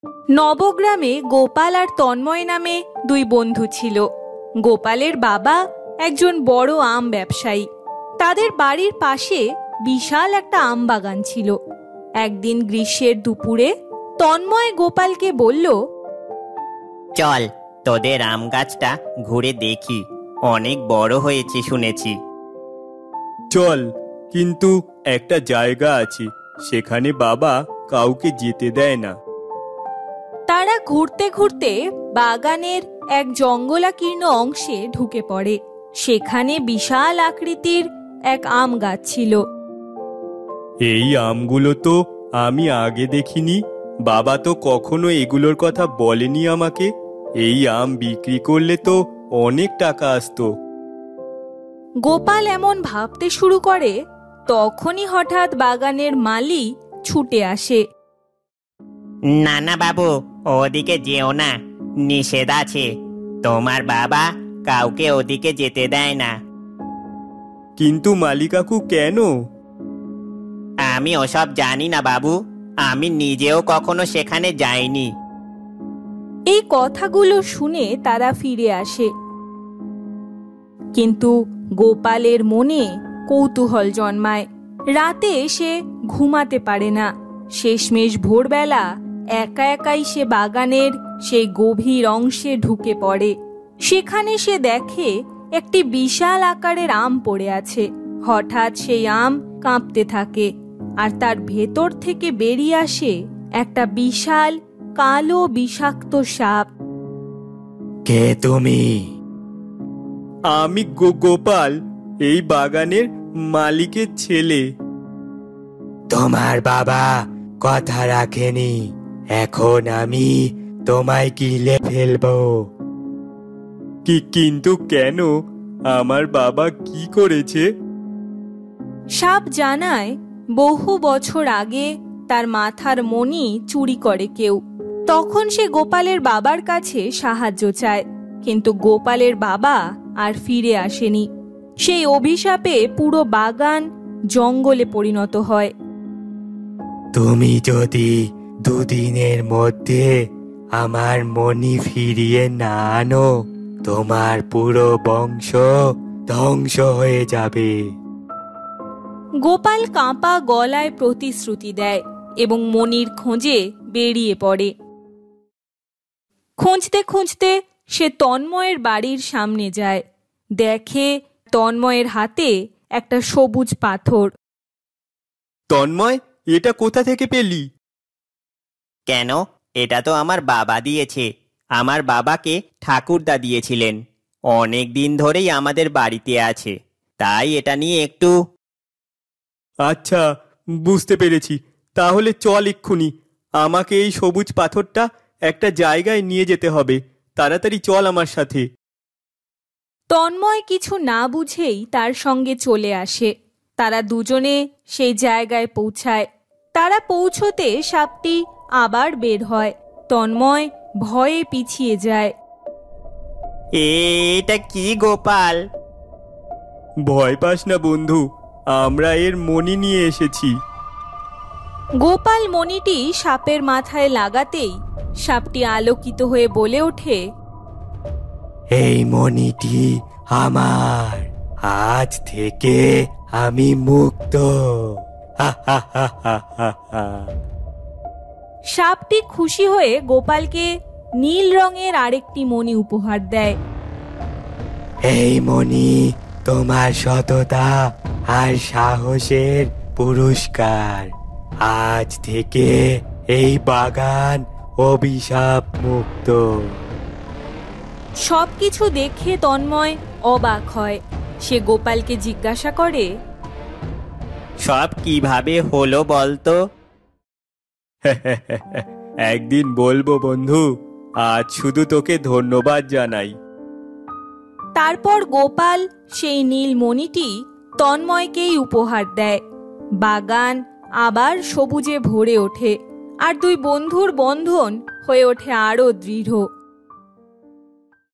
নবগ্রামে গোপাল আর তন্ময় নামে দুই বন্ধু ছিল। গোপালের বাবা একজন বড় আম ব্যবসায়ী। তাদের বাড়ির পাশে বিশাল একটা আম বাগান ছিল। একদিন গ্রীষ্মের দুপুরে তন্ময় গোপালকে বলল, চল তোদের আম গাছটা ঘুরে দেখি, অনেক বড় হয়েছে শুনেছি। চল, কিন্তু একটা জায়গা আছে, সেখানে বাবা কাউকে যেতে দেয় না। তারা ঘুরতে ঘুরতে বাগানের এক জঙ্গলাকীর্ণ অংশে ঢুকে পড়ে। সেখানে বিশাল আকৃতির এক আম গাছ ছিল। এই আমগুলো তো আমি আগে দেখিনি। বাবা তো কখনো এগুলোর কথা বলেনি আমাকে। এই আম বিক্রি করলে তো অনেক টাকা আসতো। গোপাল এমন ভাবতে শুরু করে, তখনই হঠাৎ বাগানের মালি ছুটে আসে। না না বাবু, ওদিকে যেও না, নিষেধ আছে। তোমার বাবা কাউকে ওদিকে যেতে দেয় না। কিন্তু মালি কাকু, কেন? আমি ওসব জানি না বাবু, আমি নিজেও কখনো সেখানে যাইনি। এই কথাগুলো শুনে তারা ফিরে আসে। কিন্তু গোপালের মনে কৌতূহল জন্মায়। রাতে সে ঘুমাতে পারে না। শেষমেশ ভোরবেলা একা একাই সে বাগানের সেই গভীর অংশে ঢুকে পড়ে। সেখানে সে দেখে একটি বিশাল আকারের আম পড়ে আছে। হঠাৎ সেই আম কাঁপতে থাকে, আর তার ভেতর থেকে বেরিয়ে আসে একটা বিশাল কালো বিষাক্ত সাপ। কে তুমি? আমি গোপাল, এই বাগানের মালিকের ছেলে। তোমার বাবা কথা রাখেনি, এখন আমি তোমায় গিলে ফেলবো। কিন্তু কেন? আমার বাবা কি করেছে? সাপ জানায়, বহু বছর আগে তার মাথার মণি চুরি করে কেউ। তখন সে গোপালের বাবার কাছে সাহায্য চায়, কিন্তু গোপালের বাবা আর ফিরে আসেনি। সেই অভিশাপে পুরো বাগান জঙ্গলে পরিণত হয়। তুমি যদি দুদিনের মধ্যে আমার মণি ফিরিয়ে না আনো, তোমার পুরো বংশ ধ্বংস হয়ে যাবে। গোপাল কাঁপা গলায় প্রতিশ্রুতি দেয় এবং মণির খোঁজে বেরিয়ে পড়ে। খুঁজতে খুঁজতে সে তন্ময়ের বাড়ির সামনে যায়। দেখে তন্ময়ের হাতে একটা সবুজ পাথর। তন্ময়, এটা কোথা থেকে পেলি? কেন? এটা তো আমার বাবা দিয়েছে। আমার বাবাকে ঠাকুরদা দিয়েছিলেন। অনেক দিন ধরেই আমাদের বাড়িতে আছে, তাই এটা নিয়ে একটু। আচ্ছা, বুঝতে পেরেছি। তাহলে চল এক্ষুনি। আমাকে এই সবুজ পাথরটা একটা জায়গায় নিয়ে যেতে হবে। তাড়াতাড়ি চল আমার সাথে। তন্ময় কিছু না বুঝেই তার সঙ্গে চলে আসে। তারা দুজনে সেই জায়গায় পৌঁছায়। তারা পৌঁছতে সাপটি আবার বের হয়। তন্ময় ভয়ে পিছিয়ে যায়। এটা কি গোপাল? ভয় পাস না বন্ধু, আমরা এর মণি নিয়ে এসেছি। গোপাল মণিটি সাপের মাথায় লাগাতেই সাপটি আলোকিত হয়ে বলে ওঠে, এই মণিটি আমার। আজ থেকে আমি মুক্ত। সাপটি খুশি হয়ে গোপালকে নীল রঙের আরেকটি মণি উপহার দেয়। এই মণি তোমার সততা আর সাহসের পুরস্কার। আজ থেকে এই বাগান অভিশাপ মুক্ত। সবকিছু দেখে তন্ময় অবাক হয়। সে গোপালকে জিজ্ঞাসা করে, সব কিভাবে হলো বলতো? একদিন বলবো বন্ধু, আজ শুধু তোকে ধন্যবাদ জানাই। তারপর গোপাল সেই নীল মণিটি তন্ময়কেই উপহার দেয়। বাগান আবার সবুজে ভরে ওঠে, আর দুই বন্ধুর বন্ধন হয়ে ওঠে আরো দৃঢ়।